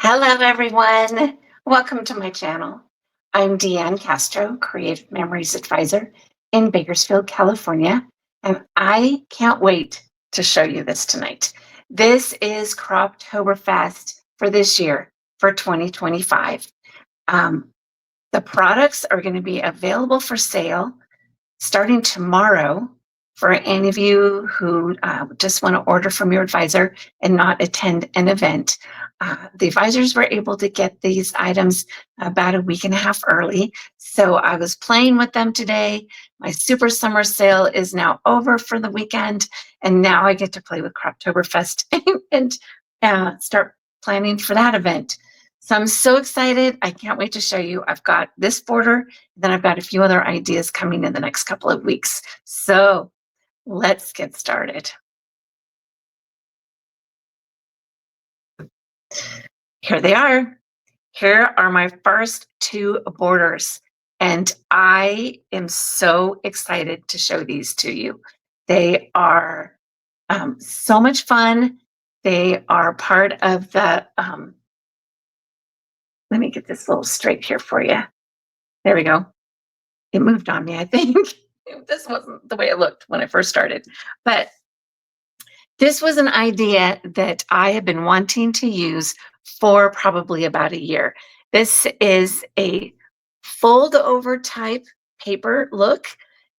Hello, everyone. Welcome to my channel. I'm Deanne Castro, Creative Memories Advisor in Bakersfield, California, and I can't wait to show you this tonight. This is Croptoberfest for this year, for 2025. Um, the products are going to be available for sale starting tomorrow for any of you who just want to order from your advisor and not attend an event. The advisors were able to get these items about a week and a half early. So I was playing with them today. My super summer sale is now over for the weekend. And now I get to play with Croptoberfest and start planning for that event. So I'm so excited. I can't wait to show you. I've got this border, then I've got a few other ideas coming in the next couple of weeks. So let's get started. Here they are. Here are my first two borders. And I am so excited to show these to you. They are so much fun. They are part of the, let me get this little straight here for you. There we go. It moved on me, I think. This wasn't the way it looked when I first started. But this was an idea that I have been wanting to use for probably about a year. This is a fold over type paper look.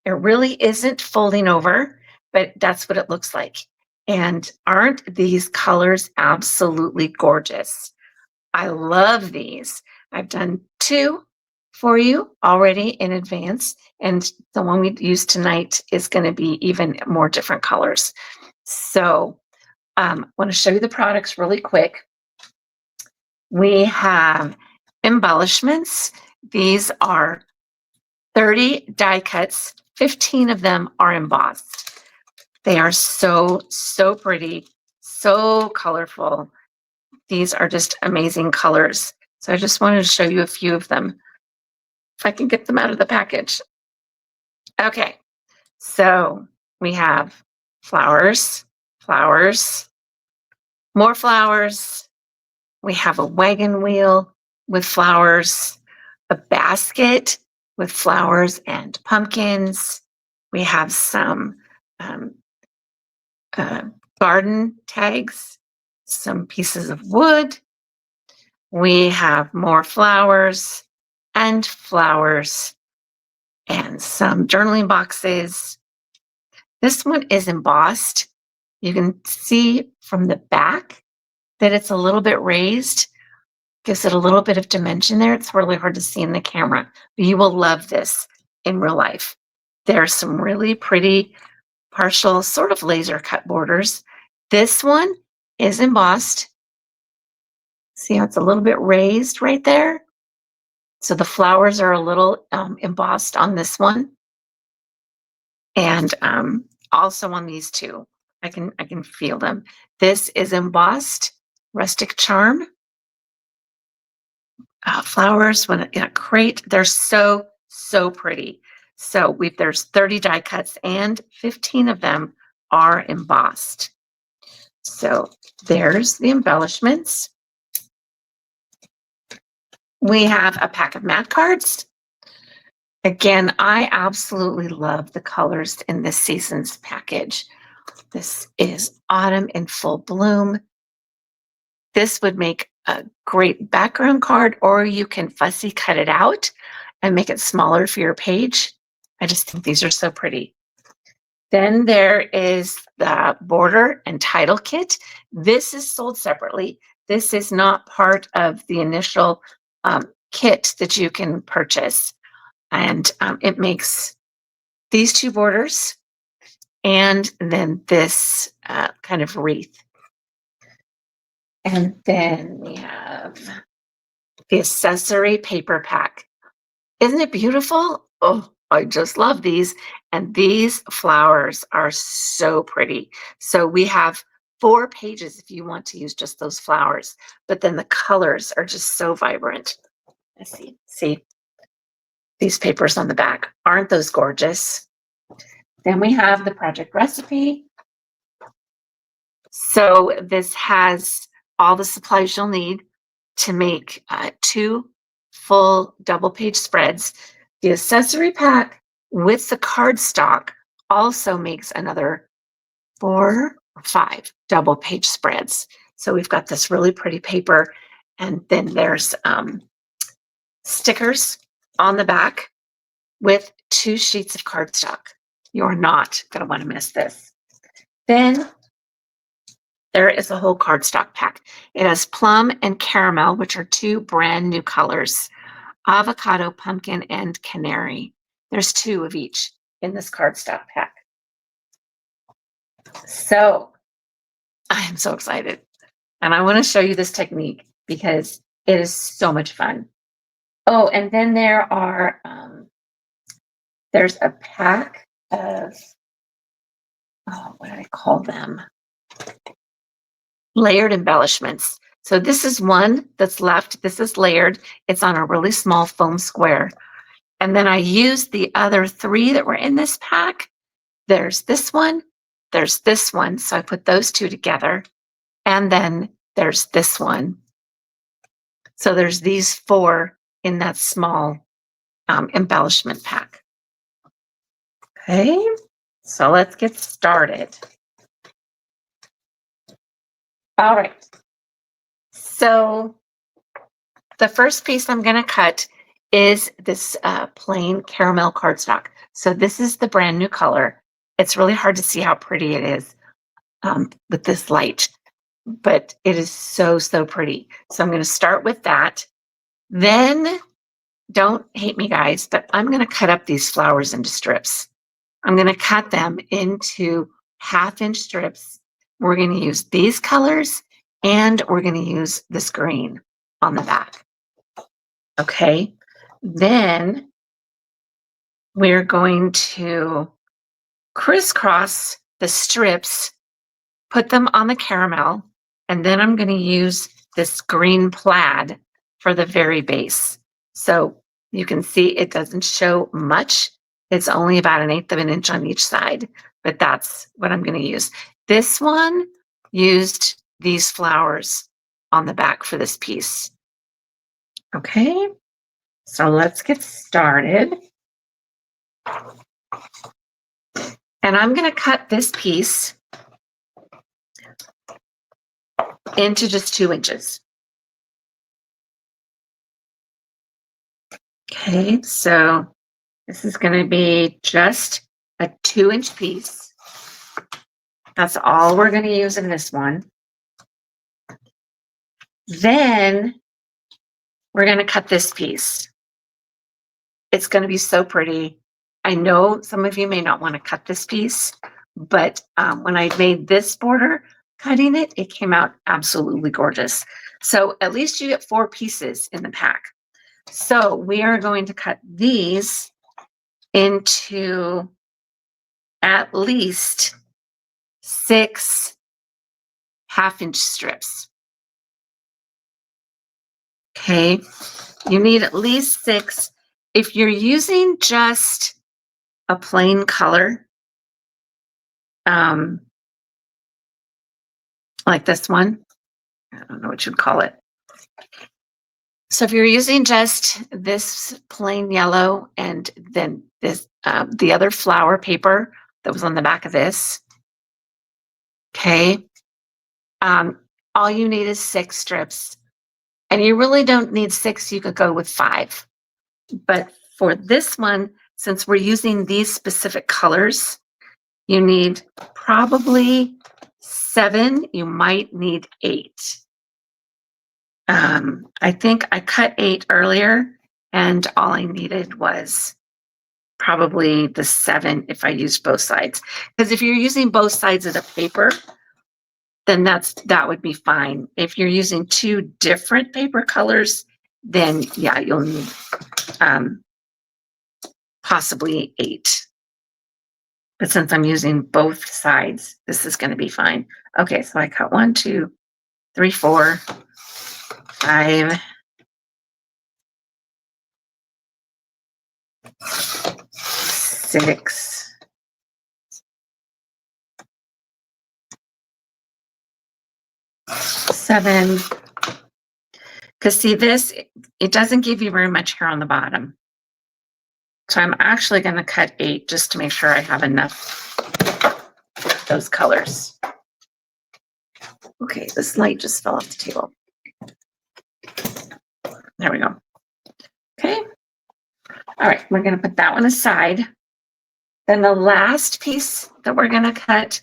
It really isn't folding over, but that's what it looks like. And aren't these colors absolutely gorgeous? I love these. I've done two for you already in advance, and the one we use tonight is going to be even more different colors. So I want to show you the products really quick. We have embellishments. These are 30 die cuts. 15 of them are embossed. They are so pretty, so colorful. These are just amazing colors. So I just wanted to show you a few of them, if I can get them out of the package. Okay, so we have flowers, flowers, more flowers. We have a wagon wheel with flowers, a basket with flowers and pumpkins. We have some garden tags, some pieces of wood. We have more flowers and flowers and some journaling boxes. This one is embossed. You can see from the back that it's a little bit raised, gives it a little bit of dimension there. It's really hard to see in the camera, but you will love this in real life. There are some really pretty partial sort of laser cut borders. This one is embossed. See how it's a little bit raised right there? So the flowers are a little embossed on this one. And also on these two, I can feel them. This is embossed rustic charm. Flowers in a crate. They're so pretty. So there's 30 die cuts and 15 of them are embossed. So there's the embellishments. We have a pack of mat cards. Again, I absolutely love the colors in this season's package. This is autumn in full bloom. This would make a great background card, or you can fussy cut it out and make it smaller for your page. I just think these are so pretty. Then there is the border and title kit. This is sold separately. This is not part of the initial kit that you can purchase. And it makes these two borders and then this kind of wreath. And then we have the accessory paper pack. Isn't it beautiful? Oh, I just love these. And these flowers are so pretty. So we have 4 pages if you want to use just those flowers, but then the colors are just so vibrant. Let's see these papers on the back. Aren't those gorgeous? Then we have the project recipe. So this has all the supplies you'll need to make 2 full double page spreads. The accessory pack with the cardstock also makes another 4 or 5 double page spreads. So we've got this really pretty paper, and then there's stickers on the back with 2 sheets of cardstock. You're not going to want to miss this. Then there is a whole cardstock pack. It has plum and caramel, which are 2 brand new colors, avocado, pumpkin, and canary. There's 2 of each in this cardstock pack. So I am so excited. And I want to show you this technique because it is so much fun. Oh, and then there's a pack of, what do I call them? Layered embellishments. So this is one that's left. This is layered. It's on a really small foam square. And then I used the other 3 that were in this pack. There's this one. There's this one. So I put those 2 together. And then there's this one. So there's these 4 in that small embellishment pack. Okay, so let's get started. All right. So the first piece I'm going to cut is this plain caramel cardstock. So this is the brand new color. It's really hard to see how pretty it is with this light, but it is so, so pretty. So I'm going to start with that. Then, don't hate me, guys, but I'm going to cut up these flowers into strips. I'm going to cut them into 1/2-inch strips. We're going to use these colors, and we're going to use this green on the back. Okay, then we're going to crisscross the strips, put them on the caramel, and then I'm going to use this green plaid for the very base. So you can see it doesn't show much. It's only about 1/8 of an inch on each side, but that's what I'm going to use. This one used these flowers on the back for this piece. Okay, so let's get started. And I'm going to cut this piece into just 2 inches. Okay, so this is going to be just a 2-inch piece. That's all we're going to use in this one. Then we're going to cut this piece. It's going to be so pretty. I know some of you may not want to cut this piece, but when I made this border, cutting it, it came out absolutely gorgeous. So at least you get 4 pieces in the pack. So we are going to cut these into at least 6 1/2-inch strips. Okay, you need at least 6. If you're using just a plain color, like this one, I don't know what you'd call it. So if you're using just this plain yellow and then this, the other flower paper that was on the back of this, okay, all you need is 6 strips. And you really don't need 6, you could go with 5. But for this one, since we're using these specific colors, you need probably 7, you might need 8. I think I cut 8 earlier, and all I needed was probably the 7 if I used both sides. Because if you're using both sides of the paper, then that would be fine. If you're using 2 different paper colors, then yeah, you'll need possibly 8. But since I'm using both sides, this is going to be fine. Okay, so I cut 1, 2, 3, 4, 5, 6, 7. Because see this, it doesn't give you very much hair on the bottom. So I'm actually going to cut 8 just to make sure I have enough of those colors. Okay, this light just fell off the table. There we go. Okay. All right, we're going to put that one aside. Then the last piece that we're going to cut,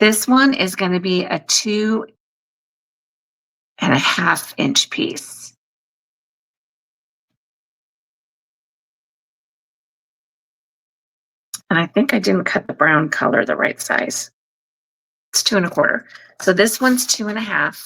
this one is going to be a 2.5 inch piece. And I think I didn't cut the brown color the right size. It's 2.25. So this one's 2.5.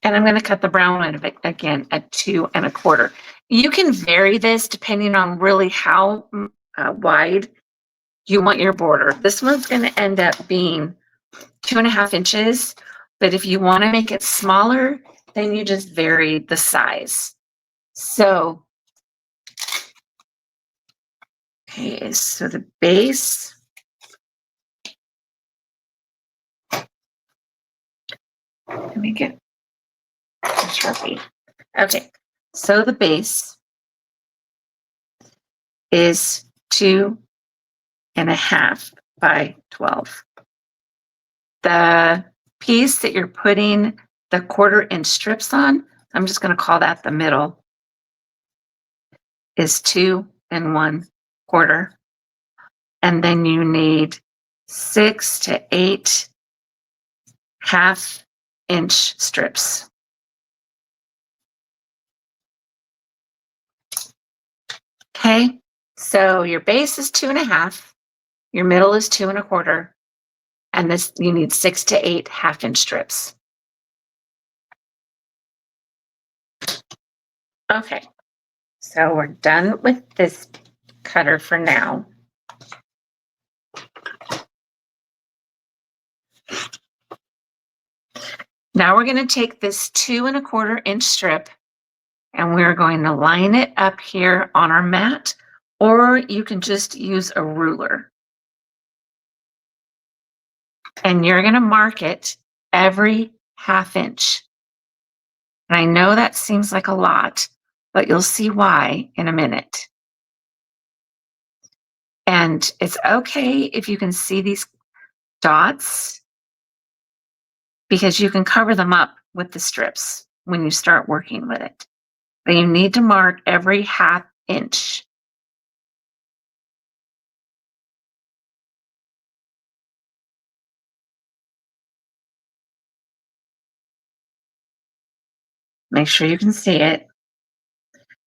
And I'm going to cut the brown one again at 2.25. You can vary this depending on really how wide you want your border. This one's going to end up being 2.5 inches, but if you want to make it smaller, then you just vary the size. So, okay, so the base. Let me get a Sharpie. Okay, so the base is 2.5 by 12. The piece that you're putting the 1/4 inch strips on, I'm just going to call that the middle, is 2 1/4. And then you need 6 to 8 1/2 inch strips. Okay, so your base is 2.5, your middle is 2.25, and this you need 6 to 8 1/2 inch strips. Okay, so we're done with this cutter for now. Now we're going to take this 2.25 inch strip and we're going to line it up here on our mat, or you can just use a ruler. And you're going to mark it every 1/2 inch. And I know that seems like a lot, but you'll see why in a minute. And it's okay if you can see these dots, because you can cover them up with the strips when you start working with it. But you need to mark every 1/2 inch. Make sure you can see it.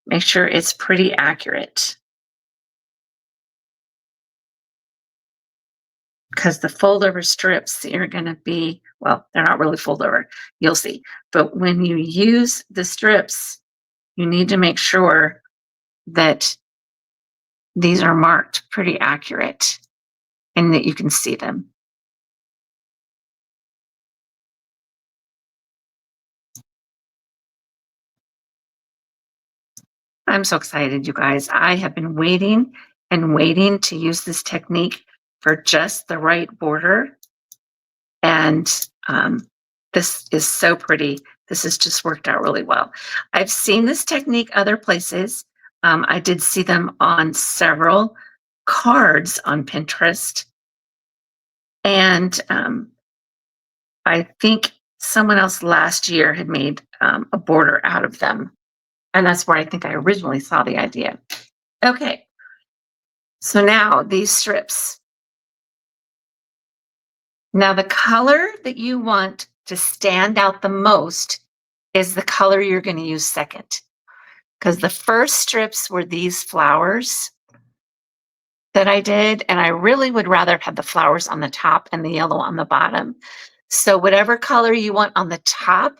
Make sure it's pretty accurate. Because the fold over strips are going to be, well, they're not really fold over, you'll see. But when you use the strips, you need to make sure that these are marked pretty accurate and that you can see them. I'm so excited, you guys. I have been waiting and waiting to use this technique for just the right border. And this is so pretty. This has just worked out really well. I've seen this technique other places. I did see them on several cards on Pinterest. And I think someone else last year had made a border out of them. And that's where I think I originally saw the idea. Okay. So now these strips. Now the color that you want to stand out the most is the color you're going to use second. Because the first strips were these flowers that I did, and I really would rather have the flowers on the top and the yellow on the bottom. So whatever color you want on the top,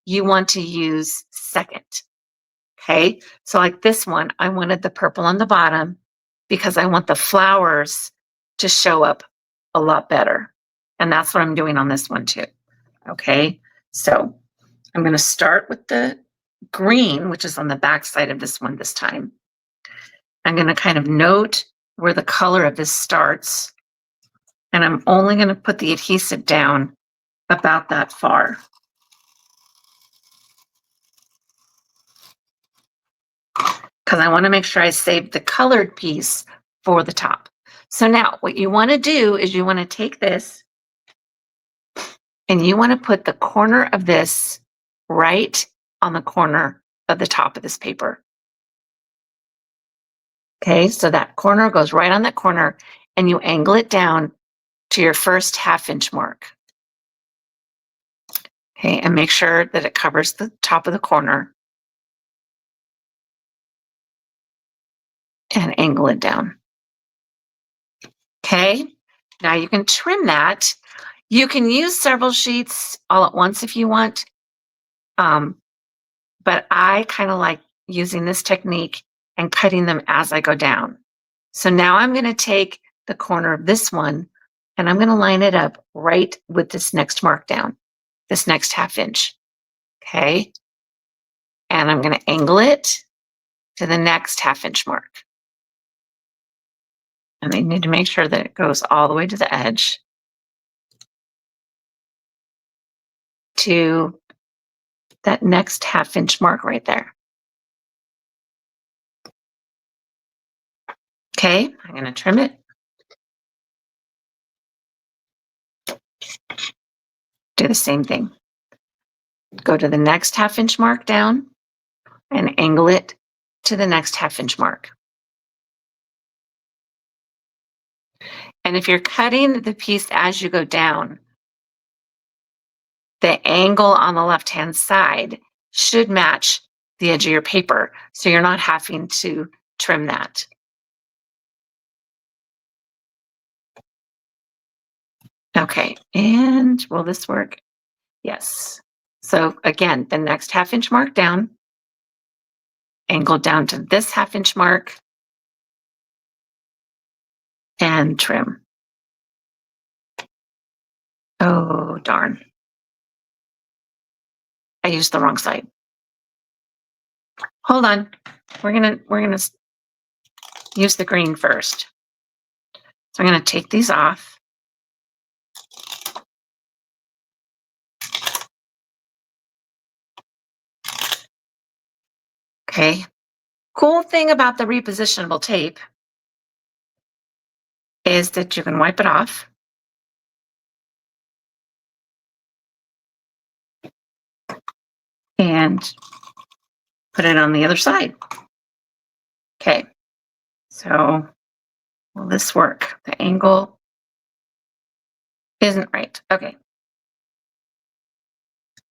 you want to use second. Okay, so like this one, I wanted the purple on the bottom because I want the flowers to show up a lot better. And that's what I'm doing on this one too. Okay, so I'm going to start with the green, which is on the back side of this one this time. I'm going to kind of note where the color of this starts. And I'm only going to put the adhesive down about that far. Because I want to make sure I save the colored piece for the top. So now what you want to do is you want to take this and you want to put the corner of this right on the corner of the top of this paper. Okay, so that corner goes right on that corner and you angle it down to your first 1/2 inch mark. Okay, and make sure that it covers the top of the corner and angle it down. Okay, now you can trim that. You can use several sheets all at once if you want, but I kind of like using this technique and cutting them as I go down. So now I'm going to take the corner of this one and I'm going to line it up right with this next mark down, this next 1/2 inch. Okay, and I'm going to angle it to the next 1/2 inch mark. And I need to make sure that it goes all the way to the edge to that next 1/2 inch mark right there. Okay, I'm going to trim it. Do the same thing. Go to the next 1/2 inch mark down and angle it to the next 1/2 inch mark. And if you're cutting the piece as you go down, the angle on the left-hand side should match the edge of your paper, so you're not having to trim that. Okay, and will this work? Yes. So again, the next 1/2 inch mark down, angle down to this 1/2 inch mark, and trim. Oh, darn. I used the wrong side. Hold on. We're gonna use the green first. So I'm gonna take these off. Okay. Cool thing about the repositionable tape is that you can wipe it off. And put it on the other side. Okay. So will this work? The angle isn't right. Okay.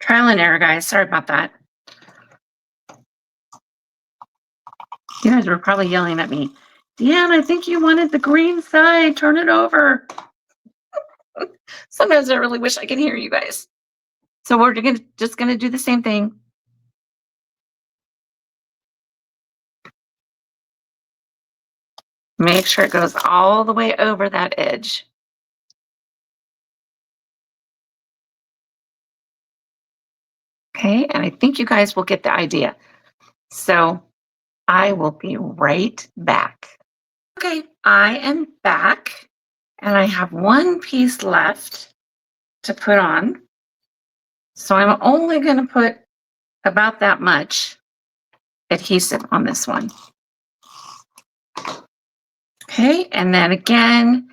Trial and error, guys. Sorry about that. You guys were probably yelling at me. Deanne, I think you wanted the green side. Turn it over. Sometimes I really wish I could hear you guys. So we're just gonna do the same thing. Make sure it goes all the way over that edge. Okay, and I think you guys will get the idea. So I will be right back. Okay, I am back and I have one piece left to put on. So I'm only going to put about that much adhesive on this one. Okay, and then again,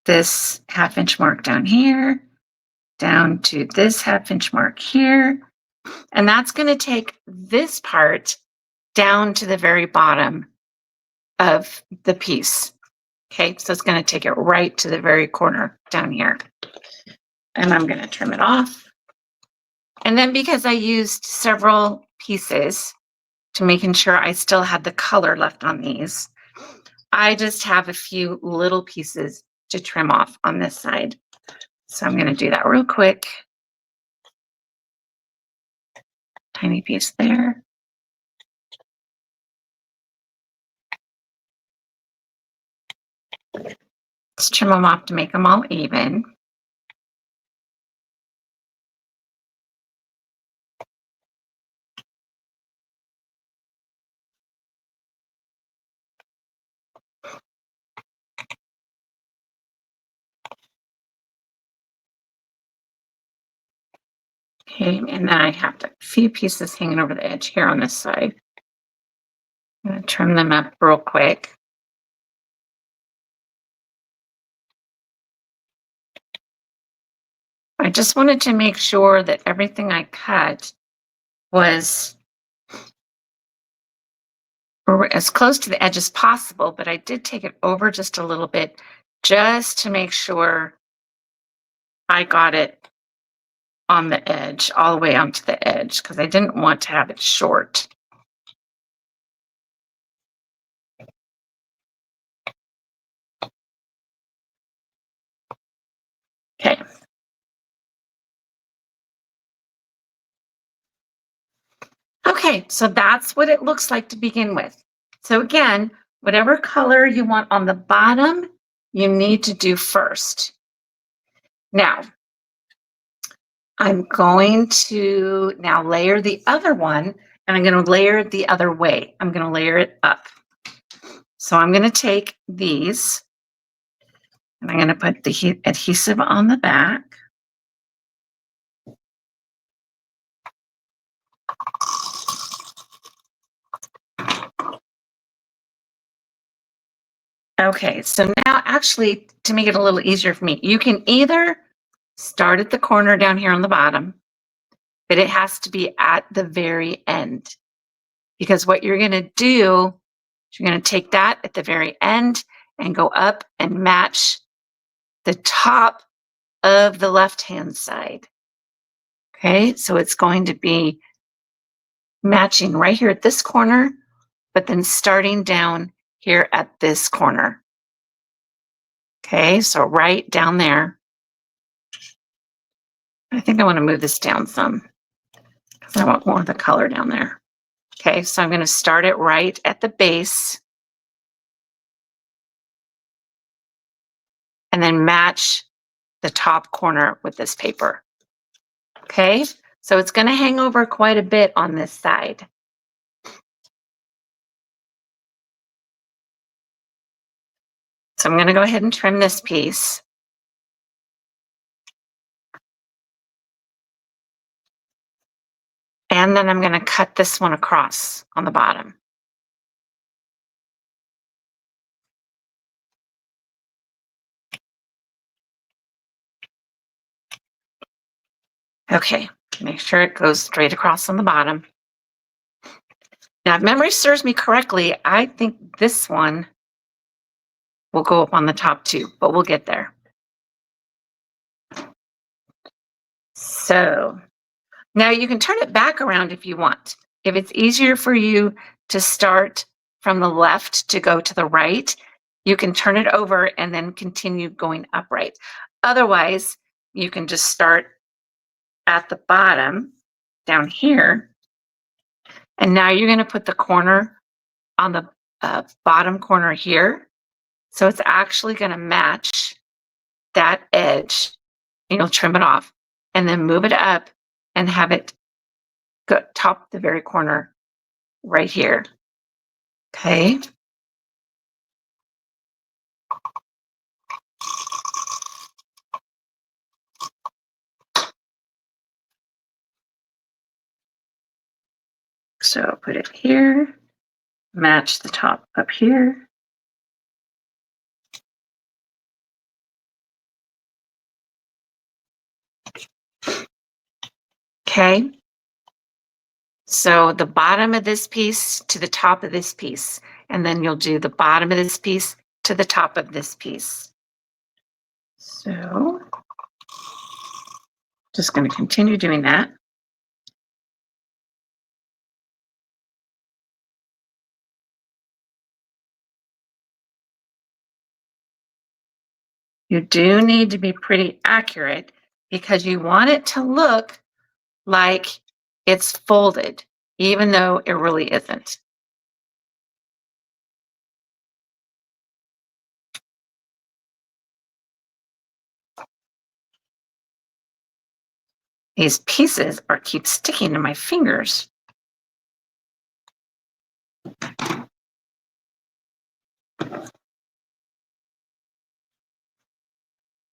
this 1/2 inch mark down here, down to this 1/2 inch mark here. And that's going to take this part down to the very bottom of the piece. Okay, so it's going to take it right to the very corner down here. And I'm going to trim it off. And then because I used several pieces to making sure I still had the color left on these, I just have a few little pieces to trim off on this side. So I'm going to do that real quick. Tiny piece there. Let's trim them off to make them all even. Okay, and then I have a few pieces hanging over the edge here on this side. I'm going to trim them up real quick. I just wanted to make sure that everything I cut was as close to the edge as possible, but I did take it over just a little bit just to make sure I got it on the edge, all the way onto the edge, because I didn't want to have it short. Okay. Okay, so that's what it looks like to begin with. So again, whatever color you want on the bottom, you need to do first. Now, I'm going to now layer the other one, and I'm going to layer it the other way. I'm going to layer it up. So I'm going to take these, and I'm going to put the adhesive on the back. Okay, so now actually, to make it a little easier for me, you can either start at the corner down here on the bottom, but it has to be at the very end. Because what you're going to do is you're going to take that at the very end and go up and match the top of the left-hand side. Okay, so it's going to be matching right here at this corner, but then starting down here at this corner. Okay, so right down there. I think I want to move this down some because I want more of the color down there. Okay, so I'm going to start it right at the base and then match the top corner with this paper. Okay, so it's going to hang over quite a bit on this side. So I'm going to go ahead and trim this piece. And then I'm going to cut this one across on the bottom. Okay, make sure it goes straight across on the bottom. Now, if memory serves me correctly, I think this one will go up on the top too, but we'll get there. So now you can turn it back around if you want. If it's easier for you to start from the left to go to the right, you can turn it over and then continue going upright. Otherwise, you can just start at the bottom down here. And now you're going to put the corner on the bottom corner here. So it's actually going to match that edge. You'll trim it off and then move it up and have it go top the very corner right here. Okay. So put it here, match the top up here. Okay. So the bottom of this piece to the top of this piece, and then you'll do the bottom of this piece to the top of this piece. So just going to continue doing that. You do need to be pretty accurate because you want it to look like it's folded, even though it really isn't. These pieces keep sticking to my fingers.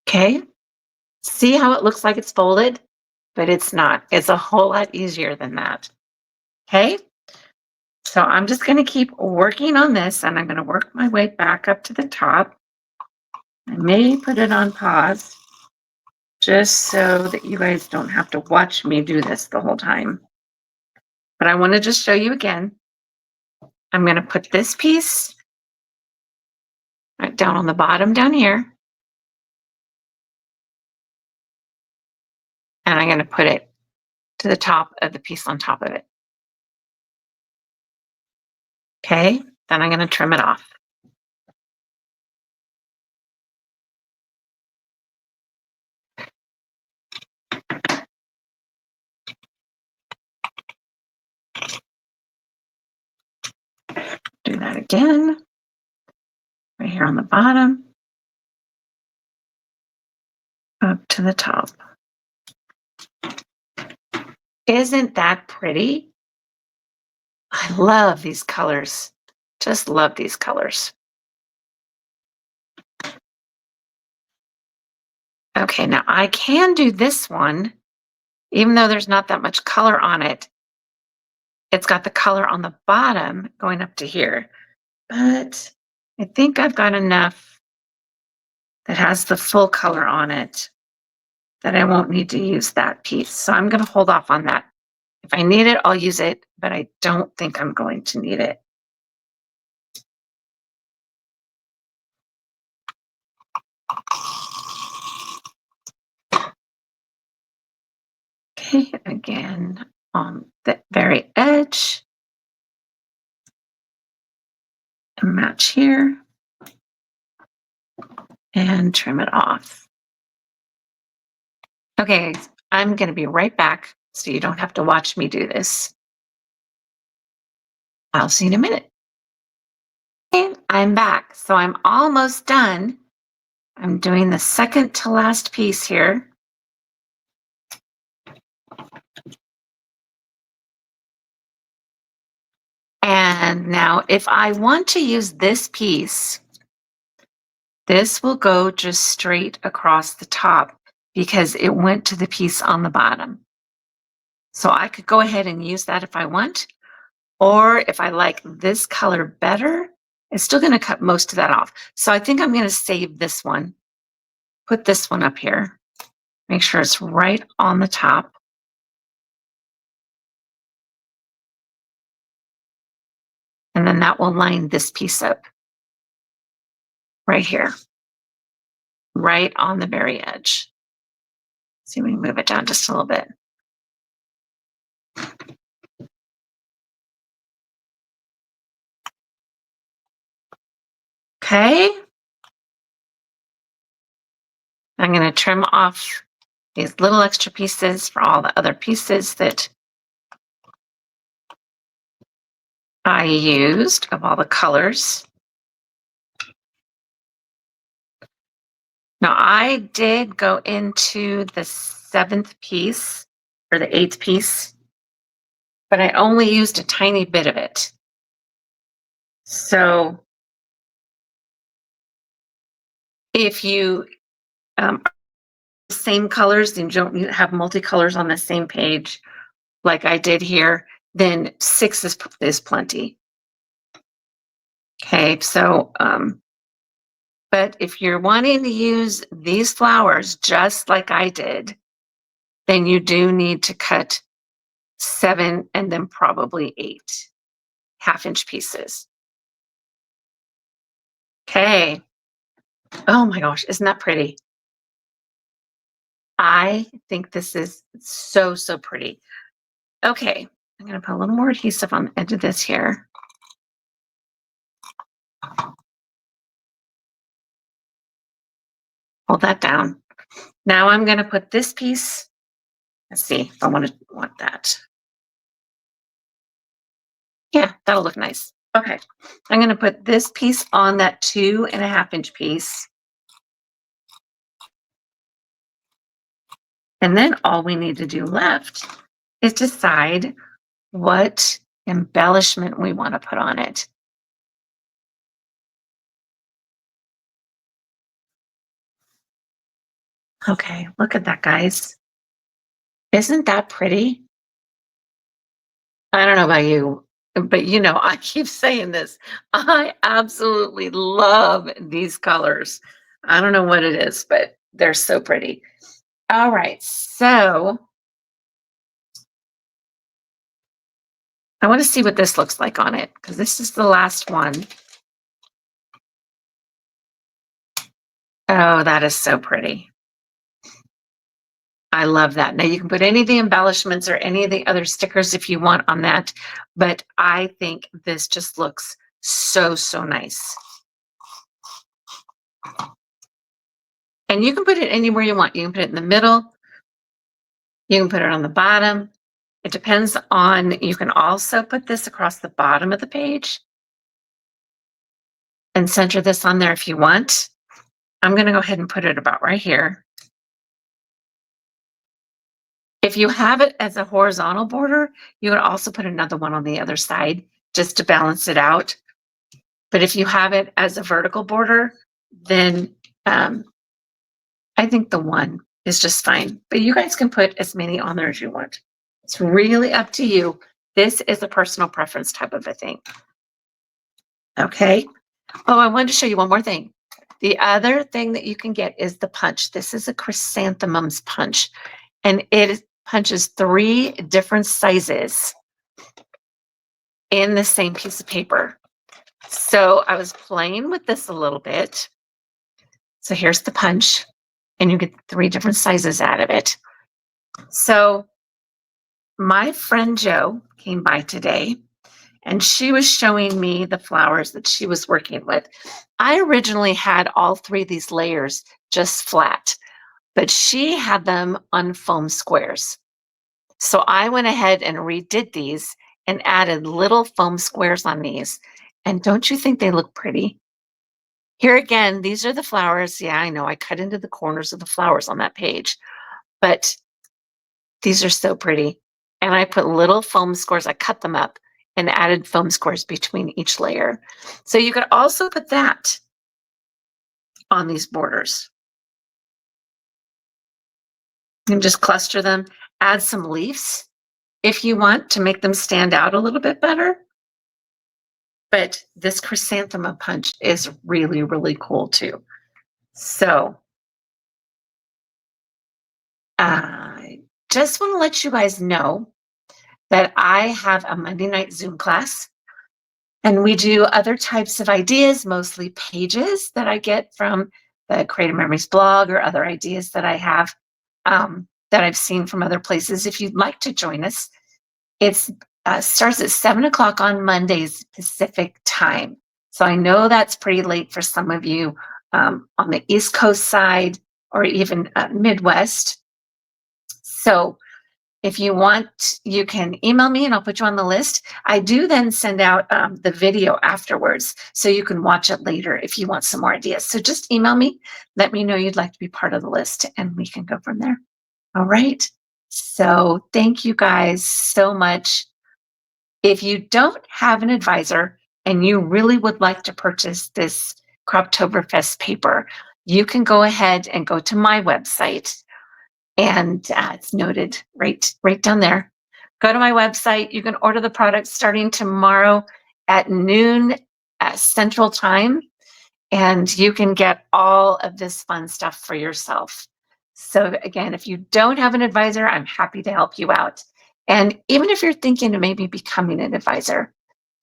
Okay, see how it looks like it's folded? but it's not. It's a whole lot easier than that. Okay. So I'm just going to keep working on this and I'm going to work my way back up to the top. I may put it on pause just so that you guys don't have to watch me do this the whole time. But I want to just show you again. I'm going to put this piece right down on the bottom down here. And I'm going to put it to the top of the piece on top of it. Okay, then I'm going to trim it off. Do that again, right here on the bottom, up to the top. Isn't that pretty? I love these colors. Just love these colors. Okay, now I can do this one, even though there's not that much color on it. It's got the color on the bottom going up to here. But I think I've got enough that has the full color on it that I won't need to use that piece. So I'm going to hold off on that. If I need it, I'll use it, but I don't think I'm going to need it. Okay, again, on the very edge, and match here, and trim it off. Okay, I'm going to be right back so you don't have to watch me do this. I'll see you in a minute. Okay, I'm back. So I'm almost done. I'm doing the second to last piece here. And now if I want to use this piece, this will go just straight across the top because it went to the piece on the bottom. So I could go ahead and use that if I want, or if I like this color better, it's still going to cut most of that off. So I think I'm going to save this one, put this one up here, make sure it's right on the top. And then that will line this piece up right here, right on the very edge. See, we can move it down just a little bit. Okay. I'm going to trim off these little extra pieces for all the other pieces that I used of all the colors. Now I did go into the 7th piece or the 8th piece, but I only used a tiny bit of it. So if you same colors and you don't have multicolors on the same page like I did here, then 6 is plenty. Okay, so but if you're wanting to use these flowers just like I did, then you do need to cut 7 and then probably 8 half-inch pieces. Okay. Oh my gosh, isn't that pretty? I think this is so, so pretty. Okay, I'm gonna put a little more adhesive on the edge of this here. Hold that down. Now I'm gonna put this piece, let's see if I want that. Yeah, that'll look nice. Okay, I'm going to put this piece on that 2.5-inch piece. And then all we need to do left is decide what embellishment we want to put on it. Okay, look at that, guys. Isn't that pretty? I don't know about you, but I keep saying this. I absolutely love these colors. I don't know what it is, but they're so pretty. All right, so I want to see what this looks like on it because this is the last one. Oh, that is so pretty. I love that. Now you can put any of the embellishments or any of the other stickers if you want on that, but I think this just looks so, so nice. And you can put it anywhere you want. You can put it in the middle. You can put it on the bottom. It depends on, you can also put this across the bottom of the page and center this on there if you want. I'm going to go ahead and put it about right here. If you have it as a horizontal border, you would also put another one on the other side just to balance it out. But if you have it as a vertical border, then I think the one is just fine. But you guys can put as many on there as you want. It's really up to you. This is a personal preference type of a thing. Okay. Oh, I wanted to show you one more thing. The other thing that you can get is the punch. This is a chrysanthemums punch, and it punches 3 different sizes in the same piece of paper. So I was playing with this a little bit. So here's the punch, and you get 3 different sizes out of it. So my friend Jo came by today, and she was showing me the flowers that she was working with. I originally had all 3 of these layers just flat, but she had them on foam squares. So I went ahead and redid these and added little foam squares on these. And don't you think they look pretty? Here again, these are the flowers. Yeah, I know I cut into the corners of the flowers on that page, but these are so pretty. And I put little foam squares, I cut them up and added foam squares between each layer. So you could also put that on these borders. And just cluster them, add some leaves if you want to make them stand out a little bit better. But this chrysanthemum punch is really, really cool too. So I just want to let you guys know that I have a Monday night Zoom class, and we do other types of ideas, mostly pages that I get from the Creative Memories blog or other ideas that I have that I've seen from other places. If you'd like to join us, it starts at 7 o'clock on Mondays Pacific time. So I know that's pretty late for some of you on the East Coast side or even Midwest. So if you want, you can email me and I'll put you on the list. I do then send out the video afterwards so you can watch it later if you want some more ideas. So just email me, let me know you'd like to be part of the list, and we can go from there. All right. So thank you guys so much. If you don't have an advisor and you really would like to purchase this Croptoberfest paper, you can go ahead and go to my website, and it's noted right down there. Go to my website. You can order the product starting tomorrow at noon Central Time, and you can get all of this fun stuff for yourself. So again, if you don't have an advisor, I'm happy to help you out. And even if you're thinking of maybe becoming an advisor,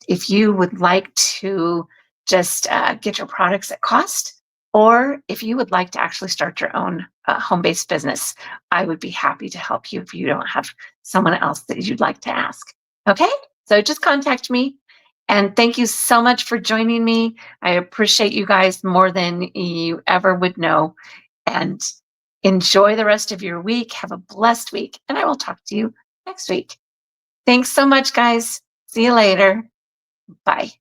if you would like to just get your products at cost, or if you would like to actually start your own home-based business, I would be happy to help you if you don't have someone else that you'd like to ask. Okay, so just contact me. And thank you so much for joining me. I appreciate you guys more than you ever would know. And enjoy the rest of your week. Have a blessed week. And I will talk to you next week. Thanks so much, guys. See you later. Bye.